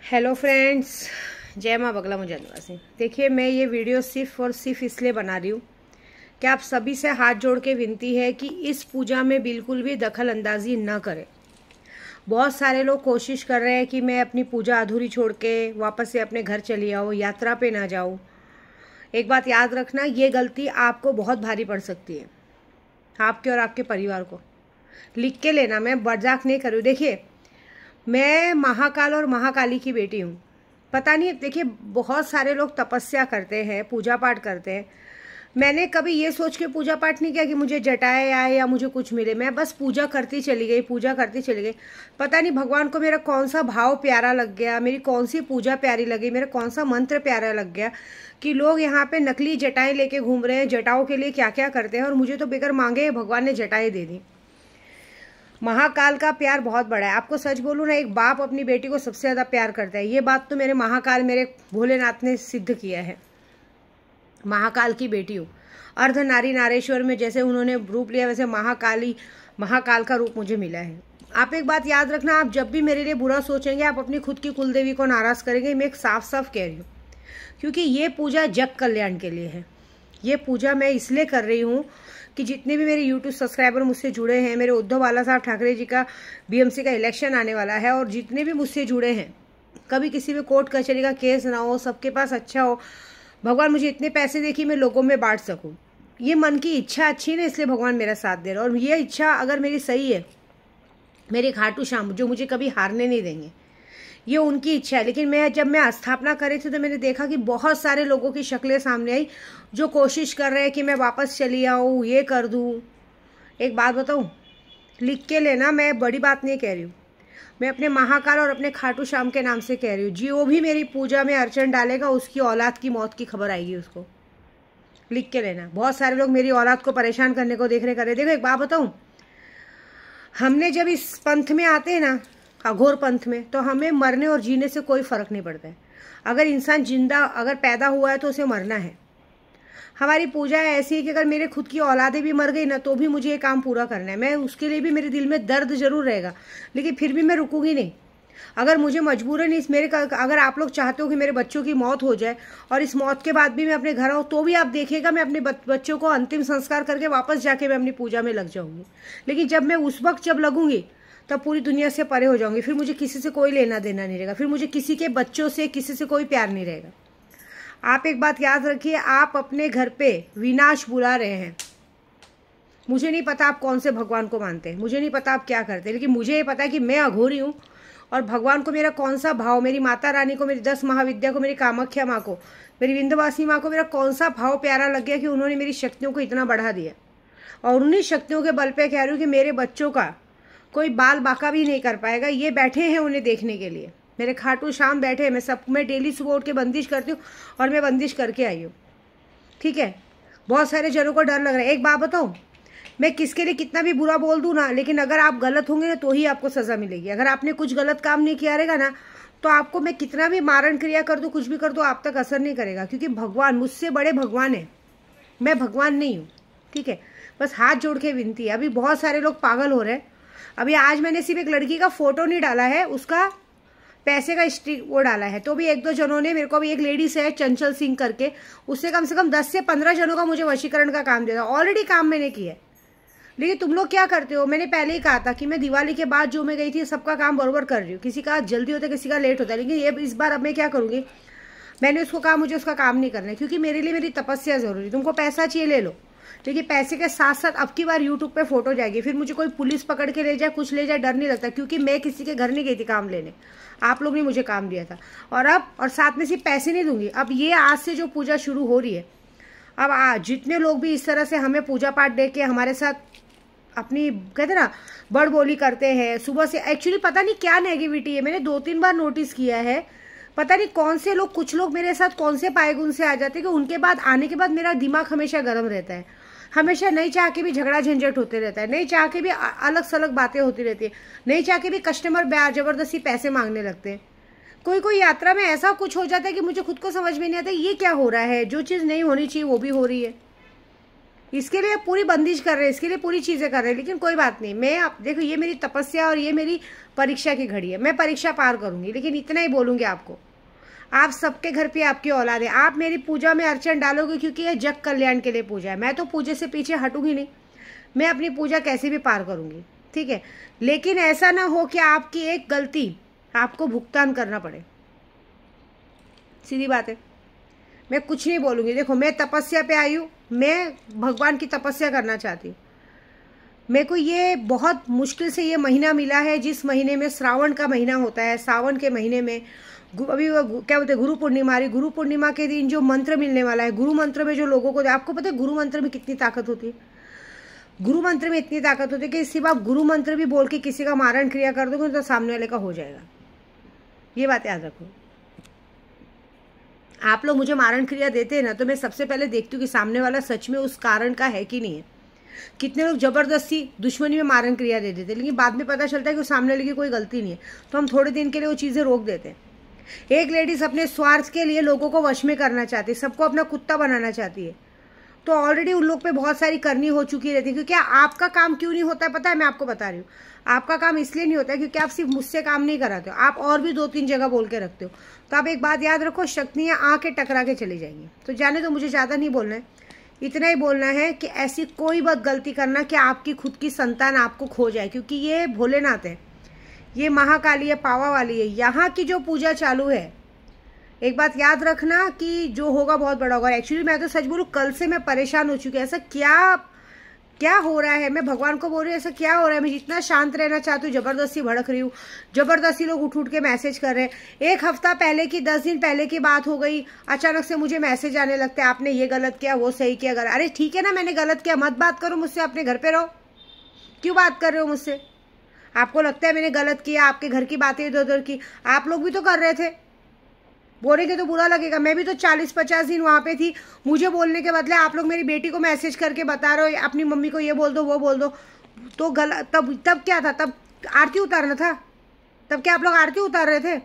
Hello friends, जय माँ बगला मुझे निवासी। देखिए, मैं ये वीडियो सिर्फ और सिर्फ इसलिए बना रही हूँ कि आप सभी से हाथ जोड़ के विनती है कि इस पूजा में बिल्कुल भी दखल अंदाजी न करें। बहुत सारे लोग कोशिश कर रहे हैं कि मैं अपनी पूजा अधूरी छोड़ के वापस से अपने घर चली आऊँ, यात्रा पे ना जाऊँ। एक बात याद रखना, ये गलती आपको बहुत भारी पड़ सकती है, आपके और आपके परिवार को। लिख के लेना, मैं मजाक नहीं कर रही हूँ। देखिए, मैं महाकाल और महाकाली की बेटी हूँ। पता नहीं, देखिए बहुत सारे लोग तपस्या करते हैं, पूजा पाठ करते हैं। मैंने कभी ये सोच के पूजा पाठ नहीं किया कि मुझे जटाएं आए या मुझे कुछ मिले। मैं बस पूजा करती चली गई, पूजा करती चली गई। पता नहीं भगवान को मेरा कौन सा भाव प्यारा लग गया, मेरी कौन सी पूजा प्यारी लगी, मेरा कौन सा मंत्र प्यारा लग गया कि लोग यहाँ पे नकली जटाएं लेके घूम रहे हैं। जटाओं के लिए क्या क्या करते हैं, और मुझे तो बगैर मांगे भगवान ने जटाएं दे दी। महाकाल का प्यार बहुत बड़ा है। आपको सच बोलूं ना, एक बाप अपनी बेटी को सबसे ज्यादा प्यार करता है। ये बात तो मेरे महाकाल, मेरे भोलेनाथ ने सिद्ध किया है। महाकाल की बेटी हूँ। अर्ध नारी नारेश्वर में जैसे उन्होंने रूप लिया, वैसे महाकाल का रूप मुझे मिला है। आप एक बात याद रखना, आप जब भी मेरे लिए बुरा सोचेंगे, आप अपनी खुद की कुलदेवी को नाराज करेंगे। मैं एक साफ साफ कह रही हूँ, क्योंकि ये पूजा जग कल्याण के लिए है। ये पूजा मैं इसलिए कर रही हूँ कि जितने भी मेरे यूट्यूब सब्सक्राइबर मुझसे जुड़े हैं, मेरे उद्धव बाला साहब ठाकरे जी का बीएमसी का इलेक्शन आने वाला है, और जितने भी मुझसे जुड़े हैं, कभी किसी में कोर्ट कचहरी का केस ना हो, सबके पास अच्छा हो। भगवान मुझे इतने पैसे दे कि मैं लोगों में बांट सकूं। ये मन की इच्छा अच्छी है ना, इसलिए भगवान मेरा साथ दे रहा है। और ये इच्छा अगर मेरी सही है, मेरे खाटू श्याम जो मुझे कभी हारने नहीं देंगे, ये उनकी इच्छा है। लेकिन जब मैं स्थापना करी थी तो मैंने देखा कि बहुत सारे लोगों की शक्लें सामने आई जो कोशिश कर रहे हैं कि मैं वापस चली आऊँ, ये कर दूँ। एक बात बताऊँ, लिख के लेना, मैं बड़ी बात नहीं कह रही हूँ। मैं अपने महाकाल और अपने खाटू श्याम के नाम से कह रही हूँ। जो भी मेरी पूजा में अर्चन डालेगा, उसकी औलाद की मौत की खबर आएगी उसको। लिख के लेना। बहुत सारे लोग मेरी औलाद को परेशान करने को देख रहे कर रहे। देखो, एक बात बताऊँ, हमने जब इस पंथ में आते हैं ना, अघोर पंथ में, तो हमें मरने और जीने से कोई फर्क नहीं पड़ता है। अगर इंसान जिंदा अगर पैदा हुआ है तो उसे मरना है। हमारी पूजा ऐसी है कि अगर मेरे खुद की औलादें भी मर गई ना, तो भी मुझे ये काम पूरा करना है। मैं उसके लिए भी मेरे दिल में दर्द जरूर रहेगा, लेकिन फिर भी मैं रुकूंगी नहीं। अगर मुझे मजबूरन अगर आप लोग चाहते हो कि मेरे बच्चों की मौत हो जाए और इस मौत के बाद भी मैं अपने घर आऊँ, तो भी आप देखिएगा मैं अपने बच्चों को अंतिम संस्कार करके वापस जाके मैं अपनी पूजा में लग जाऊंगी। लेकिन जब मैं उस वक्त जब लगूंगी, तब पूरी दुनिया से परे हो जाऊंगी। फिर मुझे किसी से कोई लेना देना नहीं रहेगा, फिर मुझे किसी के बच्चों से, किसी से कोई प्यार नहीं रहेगा। आप एक बात याद रखिए, आप अपने घर पे विनाश बुला रहे हैं। मुझे नहीं पता आप कौन से भगवान को मानते हैं, मुझे नहीं पता आप क्या करते हैं, लेकिन मुझे ये पता है कि मैं अघोरी हूँ और भगवान को मेरा कौन सा भाव, मेरी माता रानी को, मेरी 10 महाविद्या को, मेरी कामाख्या माँ को, मेरी विंध्यवासिनी माँ को मेरा कौन सा भाव प्यारा लग गया कि उन्होंने मेरी शक्तियों को इतना बढ़ा दिया। और उन्हीं शक्तियों के बल पे कह रही हूँ कि मेरे बच्चों का कोई बाल बाका भी नहीं कर पाएगा। ये बैठे हैं उन्हें देखने के लिए, मेरे खाटू श्याम बैठे हैं। मैं डेली सुबह उठ के बंदिश करती हूँ, और मैं बंदिश करके आई हूँ। ठीक है, बहुत सारे जनों को डर लग रहा है। एक बात बताऊँ, मैं किसके लिए कितना भी बुरा बोल दूँ ना, लेकिन अगर आप गलत होंगे ना, तो ही आपको सजा मिलेगी। अगर आपने कुछ गलत काम नहीं किया रहेगा ना, तो आपको मैं कितना भी मारण क्रिया कर दूँ, कुछ भी कर दूँ, आप तक असर नहीं करेगा। क्योंकि भगवान मुझसे बड़े भगवान है, मैं भगवान नहीं हूँ। ठीक है, बस हाथ जोड़ के विनती है। अभी बहुत सारे लोग पागल हो रहे हैं। अभी आज मैंने सिर्फ एक लड़की का फोटो नहीं डाला है, उसका पैसे का स्टिक वो डाला है, तो भी 1-2 जनों ने मेरे को, भी एक लेडीज है चंचल सिंह करके, उससे कम से कम 10 से 15 जनों का मुझे वशीकरण का काम दिया था। ऑलरेडी काम मैंने किया है। लेकिन तुम लोग क्या करते हो, मैंने पहले ही कहा था कि मैं दिवाली के बाद जो मैं गई थी सबका काम बरोबर कर रही हूँ। किसी का जल्दी होता है, किसी का लेट होता है, लेकिन ये इस बार अब मैं क्या करूँगी, मैंने उसको कहा मुझे उसका काम नहीं करना है, क्योंकि मेरे लिए मेरी तपस्या जरूरी। तुमको पैसा चाहिए ले लो, लेकिन पैसे के साथ साथ अब की बार यूट्यूब पे फोटो जाएगी, फिर मुझे कोई पुलिस पकड़ के ले जाए, कुछ ले जाए, डर नहीं लगता। क्योंकि मैं किसी के घर नहीं गई थी काम लेने, आप लोग ने मुझे काम दिया था। और साथ में सिर्फ पैसे नहीं दूंगी। अब ये आज से जो पूजा शुरू हो रही है, अब आज जितने लोग भी इस तरह से हमें पूजा पाठ दे के हमारे साथ अपनी, कहते ना, बड़ बोली करते हैं सुबह से, एक्चुअली पता नहीं क्या नेगेटिविटी है। मैंने 2-3 बार नोटिस किया है, पता नहीं कौन से लोग, कुछ लोग मेरे साथ कौन से पाएगुन से आ जाते हैं कि उनके बाद आने के बाद मेरा दिमाग हमेशा गर्म रहता है। हमेशा नहीं चाह के भी झगड़ा झंझट होते रहता है, नहीं चाह के भी अलग सलग बातें होती रहती है, नहीं चाह के भी कस्टमर जबरदस्ती पैसे मांगने लगते हैं। कोई यात्रा में ऐसा कुछ हो जाता है कि मुझे खुद को समझ में नहीं आता ये क्या हो रहा है। जो चीज़ नहीं होनी चाहिए वो भी हो रही है। इसके लिए पूरी बंदिश कर रहे हैं, इसके लिए पूरी चीज़ें कर रहे हैं, लेकिन कोई बात नहीं। मैं आप देखो, ये मेरी तपस्या और ये मेरी परीक्षा की घड़ी है, मैं परीक्षा पार करूंगी। लेकिन इतना ही बोलूंगी आपको, आप सबके घर पे आपकी औलाद है, आप मेरी पूजा में अर्चन डालोगे, क्योंकि ये जग कल्याण के लिए पूजा है। मैं तो पूजे से पीछे हटूंगी नहीं, मैं अपनी पूजा कैसे भी पार करूंगी, ठीक है। लेकिन ऐसा ना हो कि आपकी एक गलती आपको भुगतान करना पड़े, सीधी बात है। मैं कुछ नहीं बोलूंगी। देखो, मैं तपस्या पे आई हूँ, मैं भगवान की तपस्या करना चाहती हूँ। मेरे को ये बहुत मुश्किल से ये महीना मिला है, जिस महीने में श्रावण का महीना होता है। सावन के महीने में अभी क्या बोलते हैं, गुरु पूर्णिमा। रही गुरु पूर्णिमा के दिन जो मंत्र मिलने वाला है, गुरु मंत्र में जो लोगों को, आपको पता है गुरु मंत्र में कितनी ताकत होती है। गुरु मंत्र में इतनी ताकत होती है कि सिर्फ आप गुरु मंत्र भी बोल के किसी का मारण क्रिया कर दोगे तो सामने वाले का हो जाएगा। ये बात याद रखो। आप लोग मुझे मारण क्रिया देते हैं ना, तो मैं सबसे पहले देखती हूँ कि सामने वाला सच में उस कारण का है कि नहीं है। कितने लोग जबरदस्ती दुश्मनी में मारण क्रिया दे देते हैं, लेकिन बाद में पता चलता है कि सामने वाले की कोई गलती नहीं है, तो हम थोड़े दिन के लिए वो चीज़ें रोक देते हैं। एक लेडीज अपने स्वार्थ के लिए लोगों को वश में करना चाहती है, सबको अपना कुत्ता बनाना चाहती है, तो ऑलरेडी उन लोग पे बहुत सारी करनी हो चुकी रहती है। क्योंकि आपका काम क्यों नहीं होता है पता है, मैं आपको बता रही हूँ। आपका काम इसलिए नहीं होता है क्योंकि आप सिर्फ मुझसे काम नहीं कराते हो, आप और भी 2-3 जगह बोल के रखते हो। तो आप एक बात याद रखो, शक्तियाँ आके टकरा के चली जाएंगी। तो जाने तो मुझे ज़्यादा नहीं बोलना है, इतना ही बोलना है कि ऐसी कोई बात गलती करना कि आपकी खुद की संतान आपको खो जाए। क्योंकि ये भोलेनाथ है, ये महाकाली है, पावा वाली है। यहाँ की जो पूजा चालू है, एक बात याद रखना कि जो होगा बहुत बड़ा होगा। एक्चुअली मैं तो सच बोलूं, कल से मैं परेशान हो चुकी हूँ। ऐसा क्या हो रहा है, मैं भगवान को बोल रही हूँ ऐसा क्या हो रहा है। मैं जितना शांत रहना चाहती हूँ, जबरदस्ती भड़क रही हूँ, जबरदस्ती लोग उठ के मैसेज कर रहे हैं। 1 हफ्ता पहले की, 10 दिन पहले की बात हो गई, अचानक से मुझे मैसेज आने लगते हैं, आपने ये गलत किया, वो सही किया। अरे ठीक है ना, मैंने गलत किया, मत बात करो मुझसे, अपने घर पे रहो। क्यों बात कर रहे हो मुझसे? आपको लगता है मैंने गलत किया, आपके घर की बातें इधर उधर की। आप लोग भी तो कर रहे थे, बोलेंगे तो बुरा लगेगा। मैं भी तो 40-50 दिन वहाँ पे थी, मुझे बोलने के बदले आप लोग मेरी बेटी को मैसेज करके बता रहे हो, अपनी मम्मी को ये बोल दो, वो बोल दो। तो गलत तब क्या था? तब आरती उतारना था। तब क्या आप लोग आरती उतार रहे थे?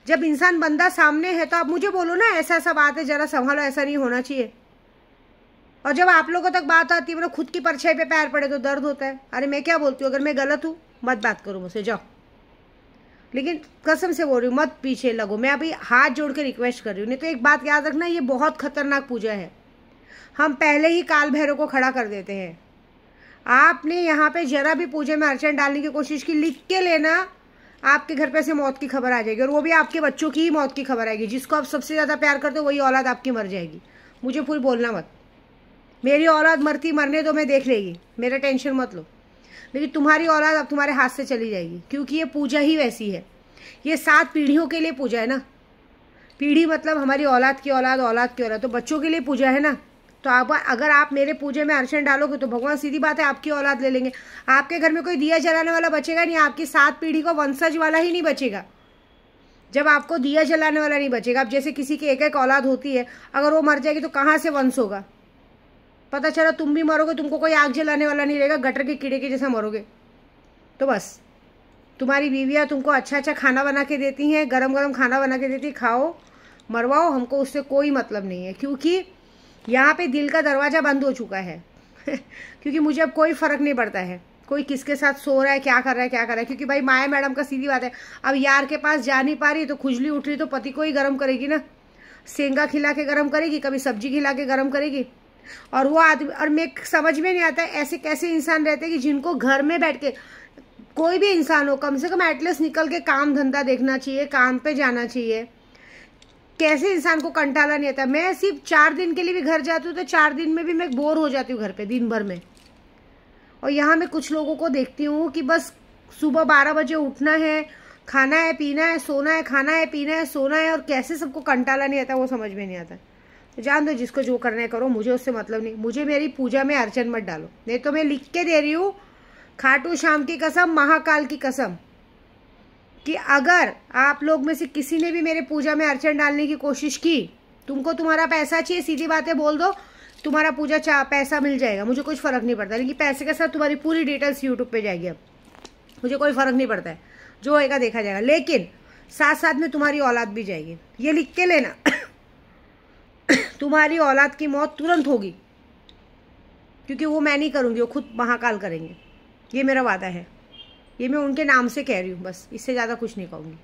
जब इंसान बंदा सामने है तो आप मुझे बोलो ना, ऐसा ऐसा बात है, जरा संभालो, ऐसा नहीं होना चाहिए। और जब आप लोगों तक बात आती है, मतलब खुद की परछाई पे पैर पड़े तो दर्द होता है। अरे मैं क्या बोलती हूँ, अगर मैं गलत हूँ मत बात करो मुझसे, जाओ। लेकिन कसम से बोल रही हूँ, मत पीछे लगो। मैं अभी हाथ जोड़ के रिक्वेस्ट कर रही हूँ। नहीं तो एक बात याद रखना, ये बहुत खतरनाक पूजा है। हम पहले ही काल भैरव को खड़ा कर देते हैं। आपने यहाँ पे जरा भी पूजे में अर्चन डालने की कोशिश की, लिख के लेना, आपके घर पे से मौत की खबर आ जाएगी। और वो भी आपके बच्चों की ही मौत की खबर आएगी। जिसको आप सबसे ज़्यादा प्यार करते हो वही औलाद आपकी मर जाएगी। मुझे पूरी बोलना मत, मेरी औलाद मरने दो, मैं देख लेगी, मेरा टेंशन मत लो। लेकिन तुम्हारी औलाद अब तुम्हारे हाथ से चली जाएगी, क्योंकि ये पूजा ही वैसी है। ये 7 पीढ़ियों के लिए पूजा है ना। पीढ़ी मतलब हमारी औलाद की औलाद, औलाद की औलाद, तो बच्चों के लिए पूजा है ना। तो आप अगर आप मेरे पूजे में अर्चन डालोगे तो भगवान सीधी बात है आपकी औलाद ले लेंगे। आपके घर में कोई दिया जलाने वाला बचेगा नहीं, आपकी 7 पीढ़ी को वंशज वाला ही नहीं बचेगा। जब आपको दिया जलाने वाला नहीं बचेगा, अब जैसे किसी की एक औलाद होती है, अगर वो मर जाएगी तो कहाँ से वंश होगा? पता चला तुम भी मरोगे, तुमको कोई आग जलाने वाला नहीं रहेगा, गटर के कीड़े के जैसा मरोगे। तो बस तुम्हारी बीवियाँ तुमको अच्छा खाना बना के देती हैं, गरम गरम खाना बना के देती, खाओ मरवाओ, हमको उससे कोई मतलब नहीं है। क्योंकि यहाँ पे दिल का दरवाज़ा बंद हो चुका है क्योंकि मुझे अब कोई फ़र्क नहीं पड़ता है कोई किसके साथ सो रहा है, क्या कर रहा है। क्योंकि भाई माया मैडम का सीधी बात है, अब यार के पास जा नहीं पा रही तो खुजली उठ रही तो पति को ही गर्म करेगी ना। सेंगा खिला के गर्म करेगी, कभी सब्जी खिला के गर्म करेगी। और वो आदमी, और मैं समझ में नहीं आता है ऐसे कैसे इंसान रहते हैं कि जिनको घर में बैठ के, कोई भी इंसान हो, कम से कम एटलीस्ट निकल के काम धंधा देखना चाहिए, काम पे जाना चाहिए। कैसे इंसान को कंटाला नहीं आता। मैं सिर्फ 4 दिन के लिए भी घर जाती हूँ तो 4 दिन में भी मैं बोर हो जाती हूँ घर पे दिन भर में। और यहाँ मैं कुछ लोगों को देखती हूँ कि बस सुबह 12 बजे उठना है, खाना है, पीना है, सोना है, खाना है, पीना है, सोना है, और कैसे सबको कंटाला नहीं आता वो समझ में नहीं आता। तो जान दो, जिसको जो करना है करो, मुझे उससे मतलब नहीं। मुझे मेरी पूजा में अर्चन मत डालो, नहीं तो मैं लिख के दे रही हूँ, खाटू श्याम की कसम, महाकाल की कसम, कि अगर आप लोग में से किसी ने भी मेरे पूजा में अर्चन डालने की कोशिश की, तुमको तुम्हारा पैसा चाहिए, सीधी बात है, बोल दो तुम्हारा पूजा पैसा मिल जाएगा, मुझे कुछ फर्क नहीं पड़ता। लेकिन पैसे के साथ तुम्हारी पूरी डिटेल्स यूट्यूब पे जाएगी। अब मुझे कोई फर्क नहीं पड़ता है, जो होएगा देखा जाएगा। लेकिन साथ साथ में तुम्हारी औलाद भी जाएगी, ये लिख के लेना तुम्हारी औलाद की मौत तुरंत होगी। क्योंकि वो मैं नहीं करूँगी, वो खुद महाकाल करेंगे। ये मेरा वादा है, ये मैं उनके नाम से कह रही हूँ, बस इससे ज़्यादा कुछ नहीं कहूँगी।